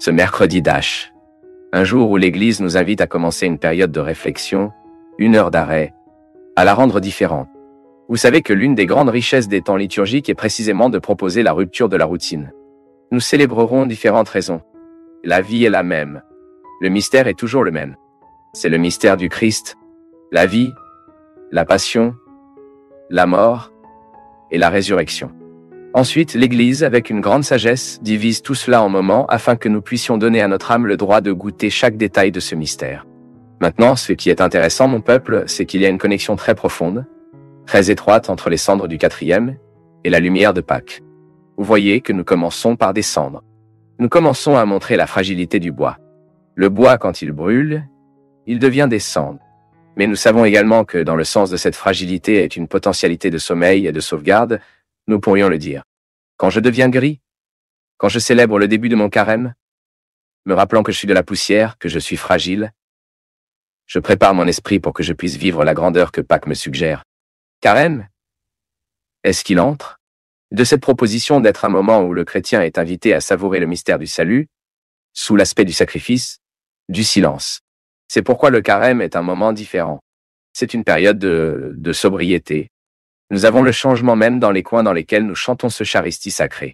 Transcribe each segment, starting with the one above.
Ce mercredi Dash, un jour où l'Église nous invite à commencer une période de réflexion, une heure d'arrêt, à la rendre différente. Vous savez que l'une des grandes richesses des temps liturgiques est précisément de proposer la rupture de la routine. Nous célébrerons différentes raisons. La vie est la même. Le mystère est toujours le même. C'est le mystère du Christ, la vie, la passion, la mort et la résurrection. Ensuite, l'Église, avec une grande sagesse, divise tout cela en moments afin que nous puissions donner à notre âme le droit de goûter chaque détail de ce mystère. Maintenant, ce qui est intéressant, mon peuple, c'est qu'il y a une connexion très profonde, très étroite entre les cendres du 4e et la lumière de Pâques. Vous voyez que nous commençons par des cendres. Nous commençons à montrer la fragilité du bois. Le bois, quand il brûle, il devient des cendres. Mais nous savons également que dans le sens de cette fragilité est une potentialité de sommeil et de sauvegarde, nous pourrions le dire. Quand je deviens gris, quand je célèbre le début de mon carême, me rappelant que je suis de la poussière, que je suis fragile, je prépare mon esprit pour que je puisse vivre la grandeur que Pâques me suggère. Carême, est-ce qu'il entre de cette proposition d'être un moment où le chrétien est invité à savourer le mystère du salut, sous l'aspect du sacrifice, du silence. C'est pourquoi le carême est un moment différent. C'est une période de sobriété. Nous avons le changement même dans les coins dans lesquels nous chantons ce charistie sacré.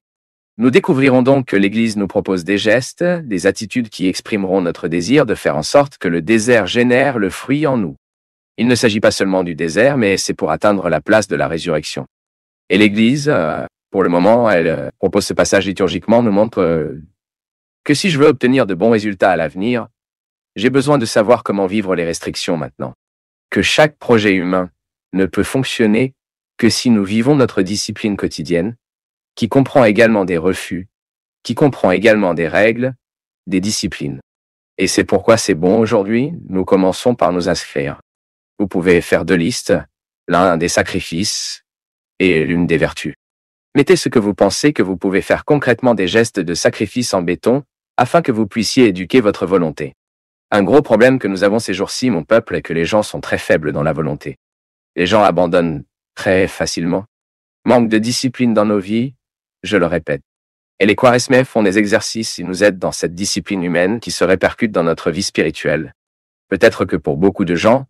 Nous découvrirons donc que l'Église nous propose des gestes, des attitudes qui exprimeront notre désir de faire en sorte que le désert génère le fruit en nous. Il ne s'agit pas seulement du désert, mais c'est pour atteindre la place de la résurrection. Et l'Église, pour le moment, elle propose ce passage liturgiquement, nous montre que si je veux obtenir de bons résultats à l'avenir, j'ai besoin de savoir comment vivre les restrictions maintenant. Que chaque projet humain ne peut fonctionner que si nous vivons notre discipline quotidienne, qui comprend également des refus, qui comprend également des règles, des disciplines. Et c'est pourquoi c'est bon aujourd'hui, nous commençons par nous inscrire. Vous pouvez faire 2 listes, l'un des sacrifices et l'une des vertus. Mettez ce que vous pensez que vous pouvez faire concrètement des gestes de sacrifice en béton, afin que vous puissiez éduquer votre volonté. Un gros problème que nous avons ces jours-ci, mon peuple, est que les gens sont très faibles dans la volonté. Les gens abandonnent très facilement. Manque de discipline dans nos vies, je le répète. Et les Quaresmais font des exercices, ils nous aident dans cette discipline humaine qui se répercute dans notre vie spirituelle. Peut-être que pour beaucoup de gens,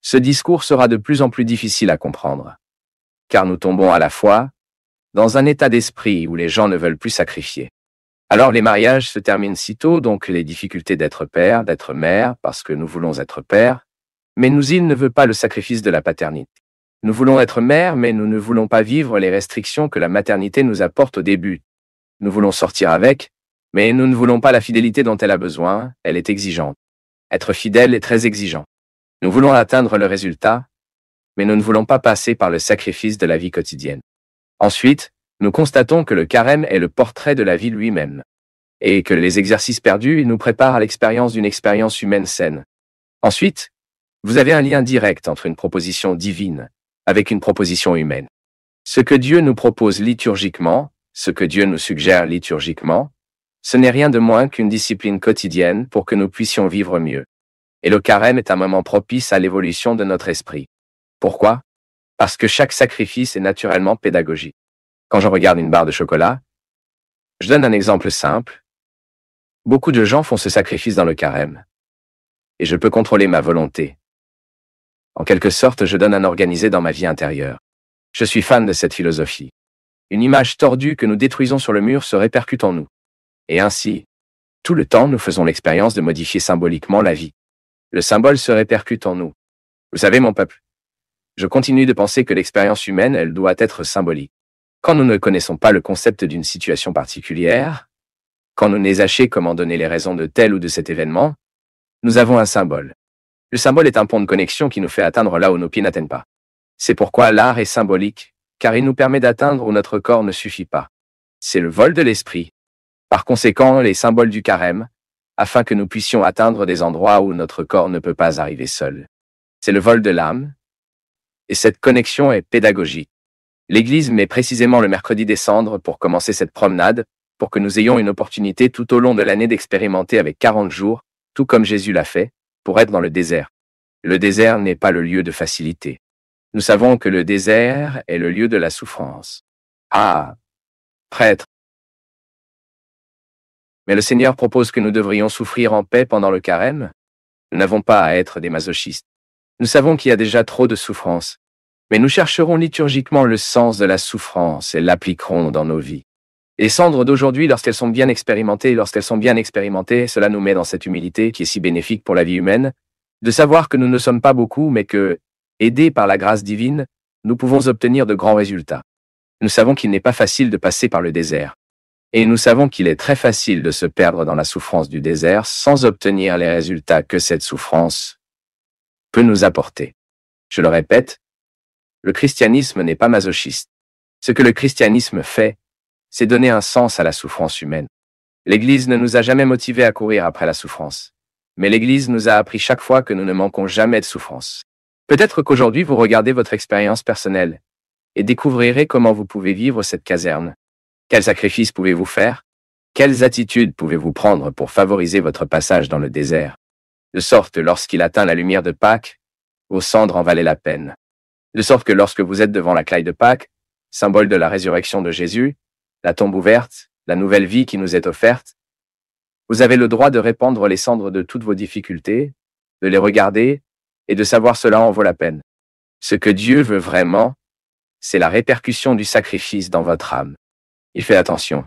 ce discours sera de plus en plus difficile à comprendre. Car nous tombons à la fois dans un état d'esprit où les gens ne veulent plus sacrifier. Alors les mariages se terminent si tôt, donc les difficultés d'être père, d'être mère, parce que nous voulons être père, mais il ne veut pas le sacrifice de la paternité. Nous voulons être mère, mais nous ne voulons pas vivre les restrictions que la maternité nous apporte au début. Nous voulons sortir avec, mais nous ne voulons pas la fidélité dont elle a besoin, elle est exigeante. Être fidèle est très exigeant. Nous voulons atteindre le résultat, mais nous ne voulons pas passer par le sacrifice de la vie quotidienne. Ensuite, nous constatons que le carême est le portrait de la vie lui-même, et que les exercices perdus nous préparent à l'expérience d'une expérience humaine saine. Ensuite, vous avez un lien direct entre une proposition divine avec une proposition humaine. Ce que Dieu nous propose liturgiquement, ce que Dieu nous suggère liturgiquement, ce n'est rien de moins qu'une discipline quotidienne pour que nous puissions vivre mieux. Et le carême est un moment propice à l'évolution de notre esprit. Pourquoi ? Parce que chaque sacrifice est naturellement pédagogique. Quand je regarde une barre de chocolat, je donne un exemple simple. Beaucoup de gens font ce sacrifice dans le carême. Et je peux contrôler ma volonté. En quelque sorte, je donne un organisé dans ma vie intérieure. Je suis fan de cette philosophie. Une image tordue que nous détruisons sur le mur se répercute en nous. Et ainsi, tout le temps, nous faisons l'expérience de modifier symboliquement la vie. Le symbole se répercute en nous. Vous savez, mon peuple, je continue de penser que l'expérience humaine, elle doit être symbolique. Quand nous ne connaissons pas le concept d'une situation particulière, quand nous n'échachons comment donner les raisons de tel ou de cet événement, nous avons un symbole. Le symbole est un pont de connexion qui nous fait atteindre là où nos pieds n'atteignent pas. C'est pourquoi l'art est symbolique, car il nous permet d'atteindre où notre corps ne suffit pas. C'est le vol de l'esprit. Par conséquent, les symboles du carême, afin que nous puissions atteindre des endroits où notre corps ne peut pas arriver seul. C'est le vol de l'âme, et cette connexion est pédagogique. L'Église met précisément le mercredi des cendres pour commencer cette promenade, pour que nous ayons une opportunité tout au long de l'année d'expérimenter avec 40 jours, tout comme Jésus l'a fait, pour être dans le désert. Le désert n'est pas le lieu de facilité. Nous savons que le désert est le lieu de la souffrance. Ah, prêtre, Mais le Seigneur propose que nous devrions souffrir en paix pendant le carême. Nous n'avons pas à être des masochistes. Nous savons qu'il y a déjà trop de souffrance. Mais nous chercherons liturgiquement le sens de la souffrance et l'appliquerons dans nos vies. Les cendres d'aujourd'hui, lorsqu'elles sont bien expérimentées, cela nous met dans cette humilité qui est si bénéfique pour la vie humaine, de savoir que nous ne sommes pas beaucoup, mais que, aidés par la grâce divine, nous pouvons obtenir de grands résultats. Nous savons qu'il n'est pas facile de passer par le désert. Et nous savons qu'il est très facile de se perdre dans la souffrance du désert sans obtenir les résultats que cette souffrance peut nous apporter. Je le répète, le christianisme n'est pas masochiste. Ce que le christianisme fait, c'est donner un sens à la souffrance humaine. L'Église ne nous a jamais motivés à courir après la souffrance. Mais l'Église nous a appris chaque fois que nous ne manquons jamais de souffrance. Peut-être qu'aujourd'hui vous regardez votre expérience personnelle et découvrirez comment vous pouvez vivre cette caserne. Quels sacrifices pouvez-vous faire? Quelles attitudes pouvez-vous prendre pour favoriser votre passage dans le désert? De sorte, lorsqu'il atteint la lumière de Pâques, vos cendres en valaient la peine. De sorte que lorsque vous êtes devant la claille de Pâques, symbole de la résurrection de Jésus, la tombe ouverte, la nouvelle vie qui nous est offerte, vous avez le droit de répandre les cendres de toutes vos difficultés, de les regarder et de savoir cela en vaut la peine. Ce que Dieu veut vraiment, c'est la répercussion du sacrifice dans votre âme. Il fait attention.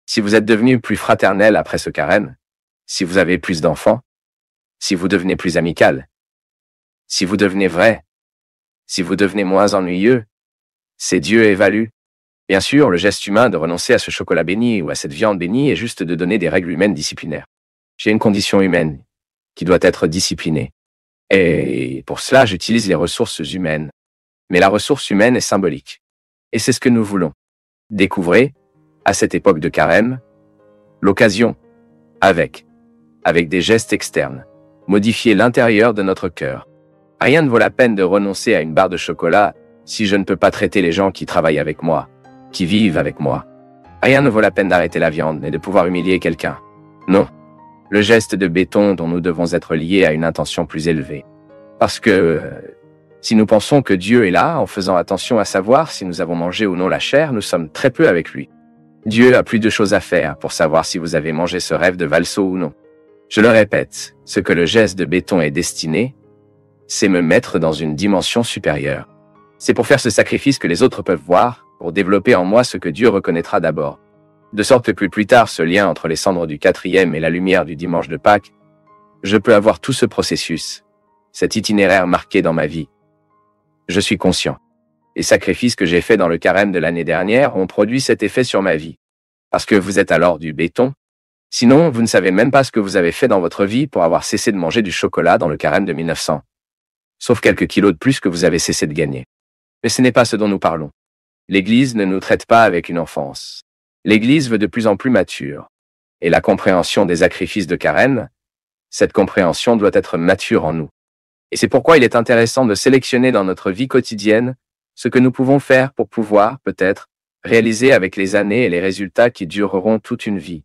Si vous êtes devenu plus fraternel après ce carême, si vous avez plus d'enfants, si vous devenez plus amical, si vous devenez vrai, si vous devenez moins ennuyeux, c'est Dieu évalue. Bien sûr, le geste humain de renoncer à ce chocolat béni ou à cette viande bénie est juste de donner des règles humaines disciplinaires. J'ai une condition humaine qui doit être disciplinée. Et pour cela, j'utilise les ressources humaines. Mais la ressource humaine est symbolique. Et c'est ce que nous voulons. Découvrez, à cette époque de carême, l'occasion, avec des gestes externes, modifier l'intérieur de notre cœur. Rien ne vaut la peine de renoncer à une barre de chocolat si je ne peux pas traiter les gens qui travaillent avec moi, qui vivent avec moi. Rien ne vaut la peine d'arrêter la viande et de pouvoir humilier quelqu'un. Non. Le geste de béton dont nous devons être liés à une intention plus élevée. Parce que si nous pensons que Dieu est là, en faisant attention à savoir si nous avons mangé ou non la chair, nous sommes très peu avec lui. Dieu a plus de choses à faire pour savoir si vous avez mangé ce rêve de valso ou non. Je le répète, ce que le geste de béton est destiné, c'est me mettre dans une dimension supérieure. C'est pour faire ce sacrifice que les autres peuvent voir, pour développer en moi ce que Dieu reconnaîtra d'abord. De sorte que plus tard, ce lien entre les cendres du 4e et la lumière du dimanche de Pâques, je peux avoir tout ce processus, cet itinéraire marqué dans ma vie. Je suis conscient. Les sacrifices que j'ai faits dans le carême de l'année dernière ont produit cet effet sur ma vie. Parce que vous êtes alors du béton. Sinon, vous ne savez même pas ce que vous avez fait dans votre vie pour avoir cessé de manger du chocolat dans le carême de 1900. Sauf quelques kilos de plus que vous avez cessé de gagner. Mais ce n'est pas ce dont nous parlons. L'Église ne nous traite pas avec une enfance. L'Église veut de plus en plus mature. Et la compréhension des sacrifices de carême, cette compréhension doit être mature en nous. Et c'est pourquoi il est intéressant de sélectionner dans notre vie quotidienne ce que nous pouvons faire pour pouvoir, peut-être, réaliser avec les années et les résultats qui dureront toute une vie.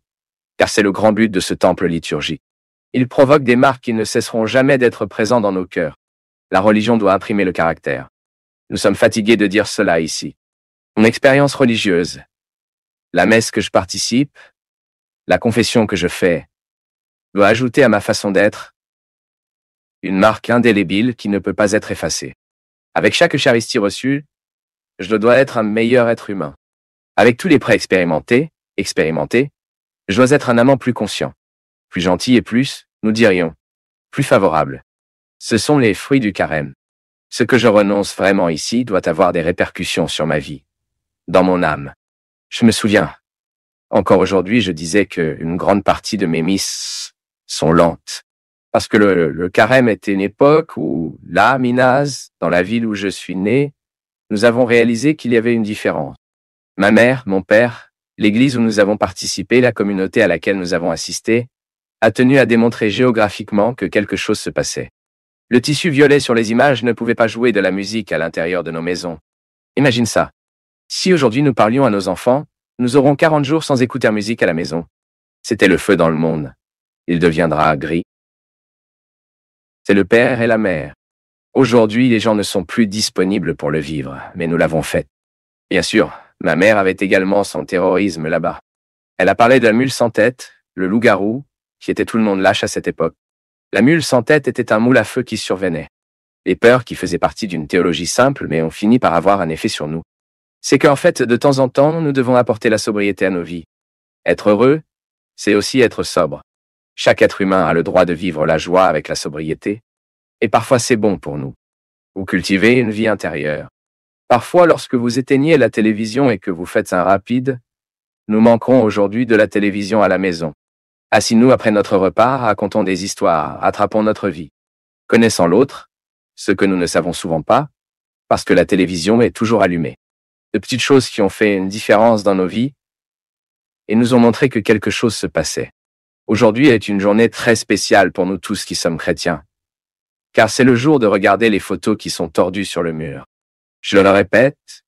Car c'est le grand but de ce temple liturgique. Il provoque des marques qui ne cesseront jamais d'être présents dans nos cœurs. La religion doit imprimer le caractère. Nous sommes fatigués de dire cela ici. Mon expérience religieuse, la messe que je participe, la confession que je fais, doit ajouter à ma façon d'être une marque indélébile qui ne peut pas être effacée. Avec chaque Eucharistie reçue, je dois être un meilleur être humain. Avec tous les prêts expérimentés, je dois être un amant plus conscient, plus gentil et plus, nous dirions, plus favorable. Ce sont les fruits du carême. Ce que je renonce vraiment ici doit avoir des répercussions sur ma vie, dans mon âme. Je me souviens, encore aujourd'hui, je disais qu'une grande partie de mes misses sont lentes. Parce que le carême était une époque où, là, à Minas, dans la ville où je suis né, nous avons réalisé qu'il y avait une différence. Ma mère, mon père, l'église où nous avons participé, la communauté à laquelle nous avons assisté, a tenu à démontrer géographiquement que quelque chose se passait. Le tissu violet sur les images ne pouvait pas jouer de la musique à l'intérieur de nos maisons. Imagine ça. Si aujourd'hui nous parlions à nos enfants, nous aurons 40 jours sans écouter musique à la maison. C'était le feu dans le monde. Il deviendra gris. C'est le père et la mère. Aujourd'hui, les gens ne sont plus disponibles pour le vivre, mais nous l'avons fait. Bien sûr, ma mère avait également son terrorisme là-bas. Elle a parlé de la mule sans tête, le loup-garou, qui était tout le monde lâche à cette époque. La mule sans tête était un moule à feu qui survenait. Les peurs qui faisaient partie d'une théologie simple mais ont fini par avoir un effet sur nous. C'est qu'en fait, de temps en temps, nous devons apporter la sobriété à nos vies. Être heureux, c'est aussi être sobre. Chaque être humain a le droit de vivre la joie avec la sobriété, et parfois c'est bon pour nous. Vous cultivez une vie intérieure. Parfois, lorsque vous éteignez la télévision et que vous faites un rapide, nous manquerons aujourd'hui de la télévision à la maison. Assis-nous après notre repas, racontons des histoires, attrapons notre vie. Connaissant l'autre, ce que nous ne savons souvent pas, parce que la télévision est toujours allumée. De petites choses qui ont fait une différence dans nos vies et nous ont montré que quelque chose se passait. Aujourd'hui est une journée très spéciale pour nous tous qui sommes chrétiens, car c'est le jour de regarder les photos qui sont tordues sur le mur. Je le répète,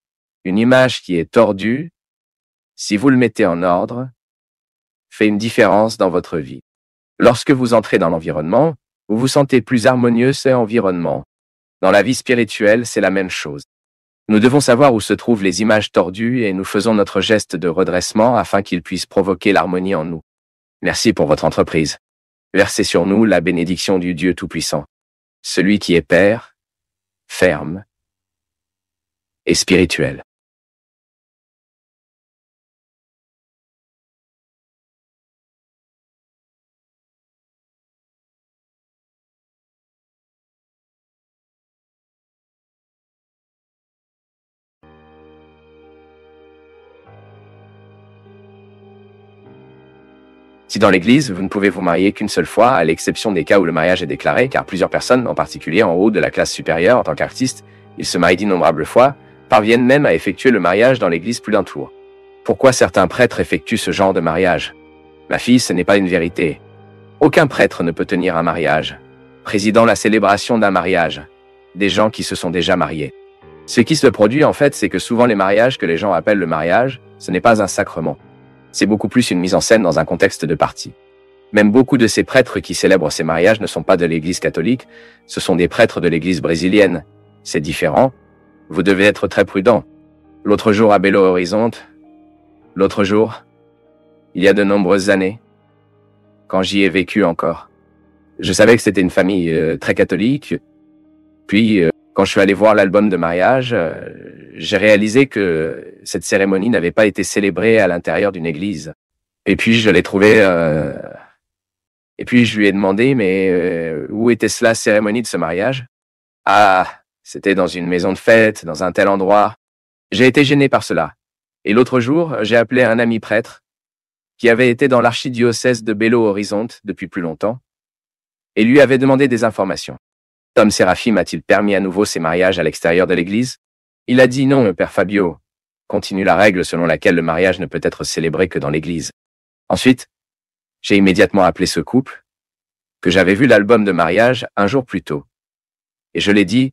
une image qui est tordue, si vous le mettez en ordre, fait une différence dans votre vie. Lorsque vous entrez dans l'environnement, vous vous sentez plus harmonieux, c'est environnement. Dans la vie spirituelle, c'est la même chose. Nous devons savoir où se trouvent les images tordues et nous faisons notre geste de redressement afin qu'ils puissent provoquer l'harmonie en nous. Merci pour votre entreprise. Versez sur nous la bénédiction du Dieu Tout-Puissant, celui qui est Père, ferme et spirituel. Si dans l'Église, vous ne pouvez vous marier qu'une seule fois, à l'exception des cas où le mariage est déclaré, car plusieurs personnes, en particulier en haut de la classe supérieure en tant qu'artistes, ils se marient d'innombrables fois, parviennent même à effectuer le mariage dans l'Église plus d'un tour. Pourquoi certains prêtres effectuent ce genre de mariage? Ma fille, ce n'est pas une vérité. Aucun prêtre ne peut tenir un mariage. Président la célébration d'un mariage. Des gens qui se sont déjà mariés. Ce qui se produit en fait, c'est que souvent les mariages que les gens appellent le mariage, ce n'est pas un sacrement. C'est beaucoup plus une mise en scène dans un contexte de partie. Même beaucoup de ces prêtres qui célèbrent ces mariages ne sont pas de l'Église catholique, ce sont des prêtres de l'Église brésilienne. C'est différent. Vous devez être très prudent. L'autre jour à Belo Horizonte, il y a de nombreuses années, quand j'y ai vécu encore, je savais que c'était une famille très catholique. Puis, quand je suis allé voir l'album de mariage, j'ai réalisé que cette cérémonie n'avait pas été célébrée à l'intérieur d'une église. Et puis, je l'ai trouvé... Et puis, je lui ai demandé, mais où était-ce la cérémonie de ce mariage? Ah, c'était dans une maison de fête, dans un tel endroit. J'ai été gêné par cela. Et l'autre jour, j'ai appelé un ami prêtre qui avait été dans l'archidiocèse de Belo Horizonte depuis plus longtemps et lui avait demandé des informations. Tom Séraphim a-t-il permis à nouveau ces mariages à l'extérieur de l'église? Il a dit non, Père Fabio. Continue la règle selon laquelle le mariage ne peut être célébré que dans l'église. Ensuite, j'ai immédiatement appelé ce couple, que j'avais vu l'album de mariage un jour plus tôt. Et je l'ai dit,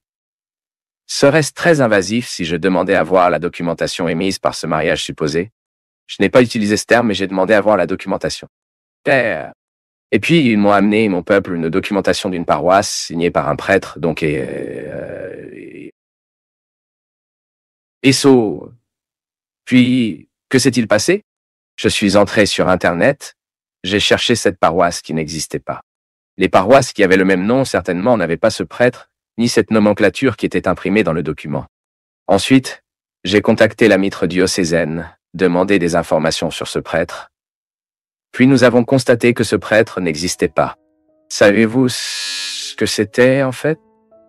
serait-ce très invasif si je demandais à voir la documentation émise par ce mariage supposé? Je n'ai pas utilisé ce terme, mais j'ai demandé à voir la documentation. Père. Et puis, ils m'ont amené, mon peuple, une documentation d'une paroisse signée par un prêtre, donc Puis, que s'est-il passé? Je suis entré sur Internet, j'ai cherché cette paroisse qui n'existait pas. Les paroisses qui avaient le même nom, certainement, n'avaient pas ce prêtre, ni cette nomenclature qui était imprimée dans le document. Ensuite, j'ai contacté la mitre diocésaine, demandé des informations sur ce prêtre. Puis nous avons constaté que ce prêtre n'existait pas. Savez-vous ce que c'était, en fait?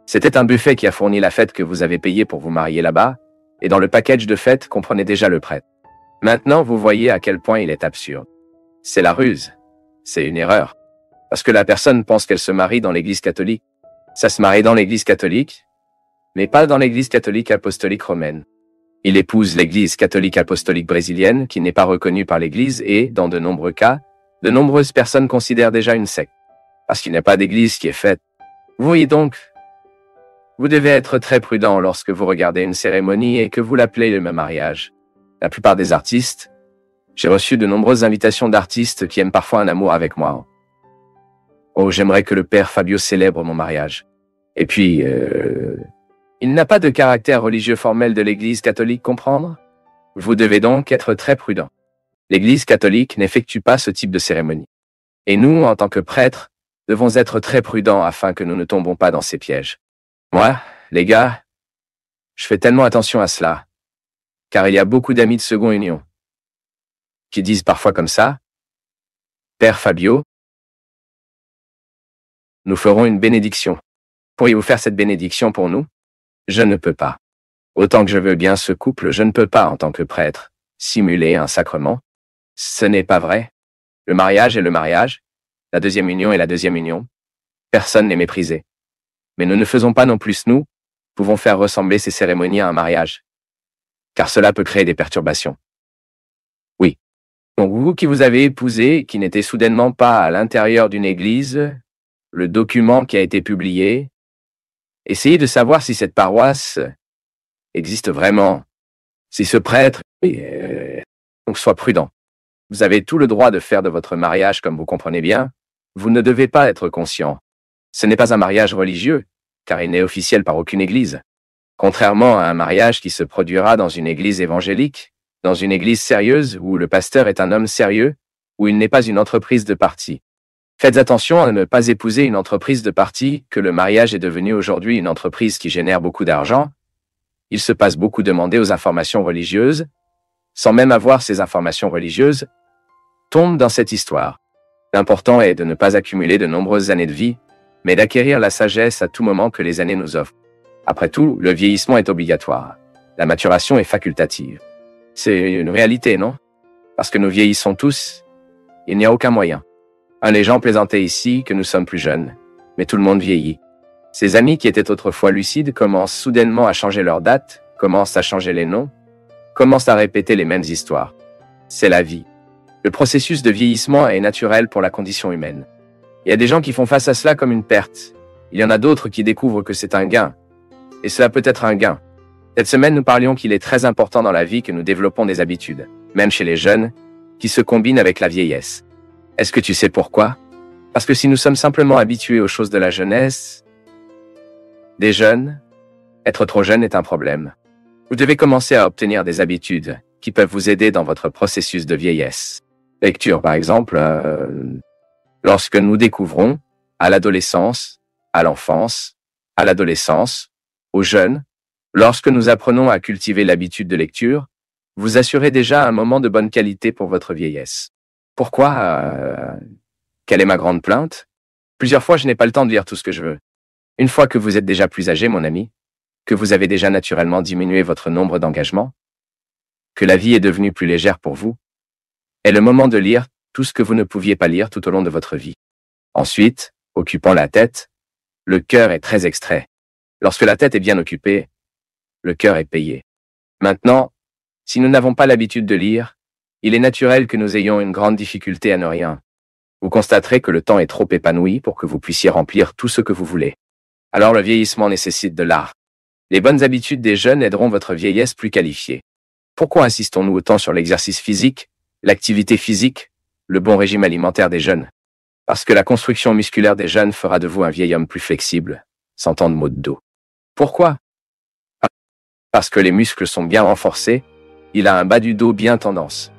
C'était un buffet qui a fourni la fête que vous avez payée pour vous marier là-bas, et dans le package de fête comprenait déjà le prêtre. Maintenant, vous voyez à quel point il est absurde. C'est la ruse. C'est une erreur. Parce que la personne pense qu'elle se marie dans l'église catholique. Ça se marie dans l'église catholique, mais pas dans l'église catholique apostolique romaine. Il épouse l'église catholique apostolique brésilienne qui n'est pas reconnue par l'église et, dans de nombreux cas, de nombreuses personnes considèrent déjà une secte. Parce qu'il n'y a pas d'église qui est faite. Vous voyez donc, vous devez être très prudent lorsque vous regardez une cérémonie et que vous l'appelez le même mariage. La plupart des artistes, j'ai reçu de nombreuses invitations d'artistes qui aiment parfois un amour avec moi. Oh, j'aimerais que le père Fabio célèbre mon mariage. Et puis, il n'a pas de caractère religieux formel de l'Église catholique, comprendre? Vous devez donc être très prudent. L'Église catholique n'effectue pas ce type de cérémonie. Et nous, en tant que prêtres, devons être très prudents afin que nous ne tombons pas dans ces pièges. Moi, les gars, je fais tellement attention à cela, car il y a beaucoup d'amis de seconde union qui disent parfois comme ça, « Père Fabio, nous ferons une bénédiction. Pourriez-vous faire cette bénédiction pour nous ?» Je ne peux pas. Autant que je veux bien ce couple, je ne peux pas, en tant que prêtre, simuler un sacrement. Ce n'est pas vrai. Le mariage est le mariage, la deuxième union est la deuxième union. Personne n'est méprisé. Mais nous ne faisons pas non plus, nous, pouvons faire ressembler ces cérémonies à un mariage. Car cela peut créer des perturbations. Oui. Donc vous qui vous avez épousé, qui n'était soudainement pas à l'intérieur d'une église, le document qui a été publié, essayez de savoir si cette paroisse existe vraiment. Si ce prêtre, donc sois prudent. Vous avez tout le droit de faire de votre mariage comme vous comprenez bien. Vous ne devez pas être conscient. Ce n'est pas un mariage religieux, car il n'est officiel par aucune église. Contrairement à un mariage qui se produira dans une église évangélique, dans une église sérieuse où le pasteur est un homme sérieux, où il n'est pas une entreprise de parti. Faites attention à ne pas épouser une entreprise de parti, que le mariage est devenu aujourd'hui une entreprise qui génère beaucoup d'argent. Il se passe beaucoup demander aux informations religieuses, sans même avoir ces informations religieuses, tombe dans cette histoire. L'important est de ne pas accumuler de nombreuses années de vie, mais d'acquérir la sagesse à tout moment que les années nous offrent. Après tout, le vieillissement est obligatoire. La maturation est facultative. C'est une réalité, non? Parce que nous vieillissons tous, il n'y a aucun moyen. Les gens plaisantaient ici que nous sommes plus jeunes, mais tout le monde vieillit. Ces amis qui étaient autrefois lucides commencent soudainement à changer leur date, commencent à changer les noms, commencent à répéter les mêmes histoires. C'est la vie. Le processus de vieillissement est naturel pour la condition humaine. Il y a des gens qui font face à cela comme une perte. Il y en a d'autres qui découvrent que c'est un gain. Et cela peut être un gain. Cette semaine, nous parlions qu'il est très important dans la vie que nous développons des habitudes, même chez les jeunes, qui se combinent avec la vieillesse. Est-ce que tu sais pourquoi? Parce que si nous sommes simplement habitués aux choses de la jeunesse, des jeunes, être trop jeune est un problème. Vous devez commencer à obtenir des habitudes qui peuvent vous aider dans votre processus de vieillesse. Lecture, par exemple, lorsque nous découvrons, à l'adolescence, à l'enfance, à l'adolescence, aux jeunes, lorsque nous apprenons à cultiver l'habitude de lecture, vous assurez déjà un moment de bonne qualité pour votre vieillesse. Pourquoi quelle est ma grande plainte? Plusieurs fois, je n'ai pas le temps de lire tout ce que je veux. Une fois que vous êtes déjà plus âgé, mon ami, que vous avez déjà naturellement diminué votre nombre d'engagements, que la vie est devenue plus légère pour vous, est le moment de lire tout ce que vous ne pouviez pas lire tout au long de votre vie. Ensuite, occupant la tête, le cœur est très extrait. Lorsque la tête est bien occupée, le cœur est payé. Maintenant, si nous n'avons pas l'habitude de lire, il est naturel que nous ayons une grande difficulté à ne rien. Vous constaterez que le temps est trop épanoui pour que vous puissiez remplir tout ce que vous voulez. Alors le vieillissement nécessite de l'art. Les bonnes habitudes des jeunes aideront votre vieillesse plus qualifiée. Pourquoi insistons-nous autant sur l'exercice physique, l'activité physique, le bon régime alimentaire des jeunes? Parce que la construction musculaire des jeunes fera de vous un vieil homme plus flexible, sans tant de maux de dos. Pourquoi? Parce que les muscles sont bien renforcés, il a un bas du dos bien tendance,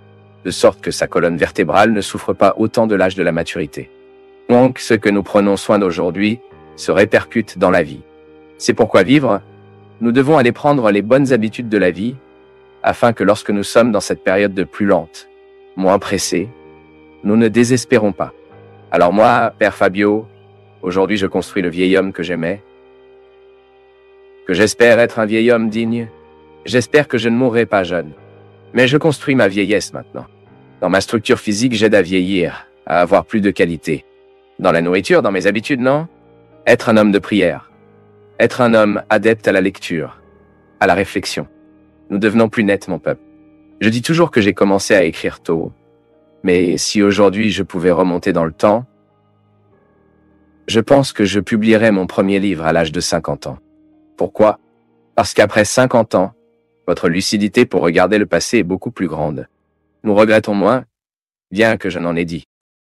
de sorte que sa colonne vertébrale ne souffre pas autant de l'âge de la maturité. Donc, ce que nous prenons soin d'aujourd'hui se répercute dans la vie. C'est pourquoi vivre, nous devons aller prendre les bonnes habitudes de la vie, afin que lorsque nous sommes dans cette période de plus lente, moins pressée, nous ne désespérons pas. Alors moi, Père Fabio, aujourd'hui je construis le vieil homme que j'aimais, que j'espère être un vieil homme digne. J'espère que je ne mourrai pas jeune. Mais je construis ma vieillesse maintenant. Dans ma structure physique, j'aide à vieillir, à avoir plus de qualité. Dans la nourriture, dans mes habitudes, non? Être un homme de prière. Être un homme adepte à la lecture, à la réflexion. Nous devenons plus nets, mon peuple. Je dis toujours que j'ai commencé à écrire tôt. Mais si aujourd'hui je pouvais remonter dans le temps, je pense que je publierais mon premier livre à l'âge de 50 ans. Pourquoi? Parce qu'après 50 ans, votre lucidité pour regarder le passé est beaucoup plus grande. Nous regrettons moins, bien que je n'en ai dit.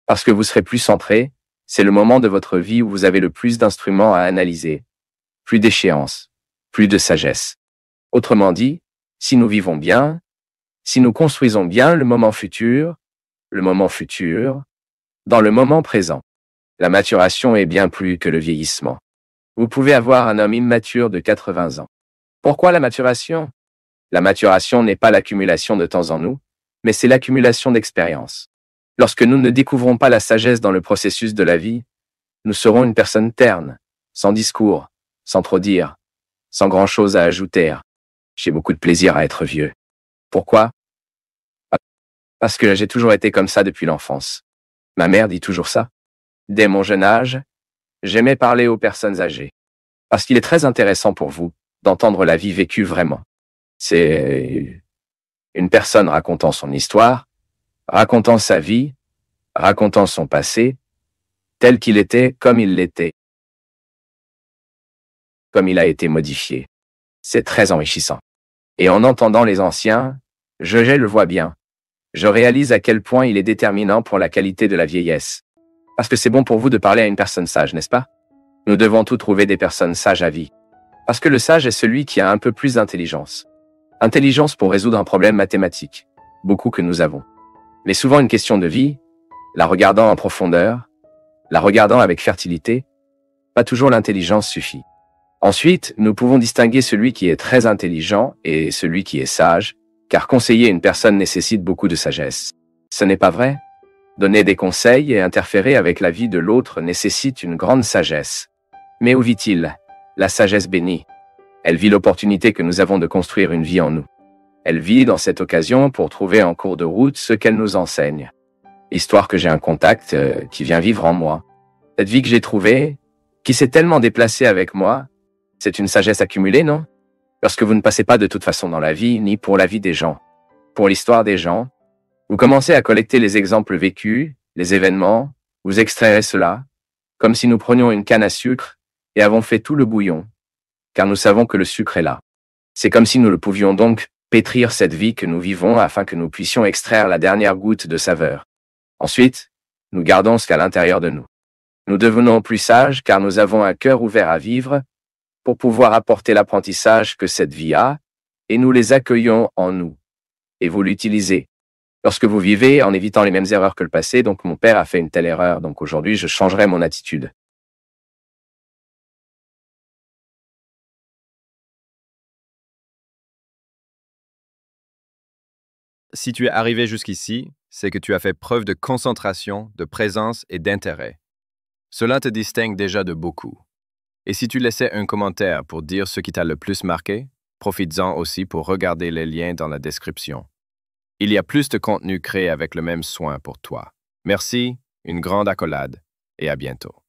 Parce que vous serez plus centré, c'est le moment de votre vie où vous avez le plus d'instruments à analyser, plus d'échéances, plus de sagesse. Autrement dit, si nous vivons bien, si nous construisons bien le moment futur, dans le moment présent. La maturation est bien plus que le vieillissement. Vous pouvez avoir un homme immature de 80 ans. Pourquoi la maturation? La maturation n'est pas l'accumulation de temps en nous, mais c'est l'accumulation d'expérience. Lorsque nous ne découvrons pas la sagesse dans le processus de la vie, nous serons une personne terne, sans discours, sans trop dire, sans grand-chose à ajouter. J'ai beaucoup de plaisir à être vieux. Pourquoi? Parce que j'ai toujours été comme ça depuis l'enfance. Ma mère dit toujours ça. Dès mon jeune âge, j'aimais parler aux personnes âgées. Parce qu'il est très intéressant pour vous d'entendre la vie vécue vraiment. C'est une personne racontant son histoire, racontant sa vie, racontant son passé, tel qu'il était, comme il l'était, comme il a été modifié. C'est très enrichissant. Et en entendant les anciens, je le vois bien. Je réalise à quel point il est déterminant pour la qualité de la vieillesse. Parce que c'est bon pour vous de parler à une personne sage, n'est-ce pas? Nous devons tous trouver des personnes sages à vie. Parce que le sage est celui qui a un peu plus d'intelligence. Intelligence pour résoudre un problème mathématique. Beaucoup que nous avons. Mais souvent une question de vie, la regardant en profondeur, la regardant avec fertilité, pas toujours l'intelligence suffit. Ensuite, nous pouvons distinguer celui qui est très intelligent et celui qui est sage, car conseiller une personne nécessite beaucoup de sagesse. Ce n'est pas vrai? Donner des conseils et interférer avec la vie de l'autre nécessite une grande sagesse. Mais où vit-il? La sagesse bénie. Elle vit l'opportunité que nous avons de construire une vie en nous. Elle vit dans cette occasion pour trouver en cours de route ce qu'elle nous enseigne. Histoire que j'ai un contact qui vient vivre en moi. Cette vie que j'ai trouvée, qui s'est tellement déplacée avec moi, c'est une sagesse accumulée, non? Lorsque vous ne passez pas de toute façon dans la vie, ni pour la vie des gens, pour l'histoire des gens, vous commencez à collecter les exemples vécus, les événements, vous extrairez cela, comme si nous prenions une canne à sucre et avons fait tout le bouillon, car nous savons que le sucre est là. C'est comme si nous le pouvions donc pétrir cette vie que nous vivons afin que nous puissions extraire la dernière goutte de saveur. Ensuite, nous gardons ce qu'à l'intérieur de nous. Nous devenons plus sages car nous avons un cœur ouvert à vivre pour pouvoir apporter l'apprentissage que cette vie a et nous les accueillons en nous. Et vous l'utilisez. Lorsque vous vivez en évitant les mêmes erreurs que le passé, donc mon père a fait une telle erreur, donc aujourd'hui je changerai mon attitude. Si tu es arrivé jusqu'ici, c'est que tu as fait preuve de concentration, de présence et d'intérêt. Cela te distingue déjà de beaucoup. Et si tu laissais un commentaire pour dire ce qui t'a le plus marqué, profites-en aussi pour regarder les liens dans la description. Il y a plus de contenu créé avec le même soin pour toi. Merci, une grande accolade et à bientôt.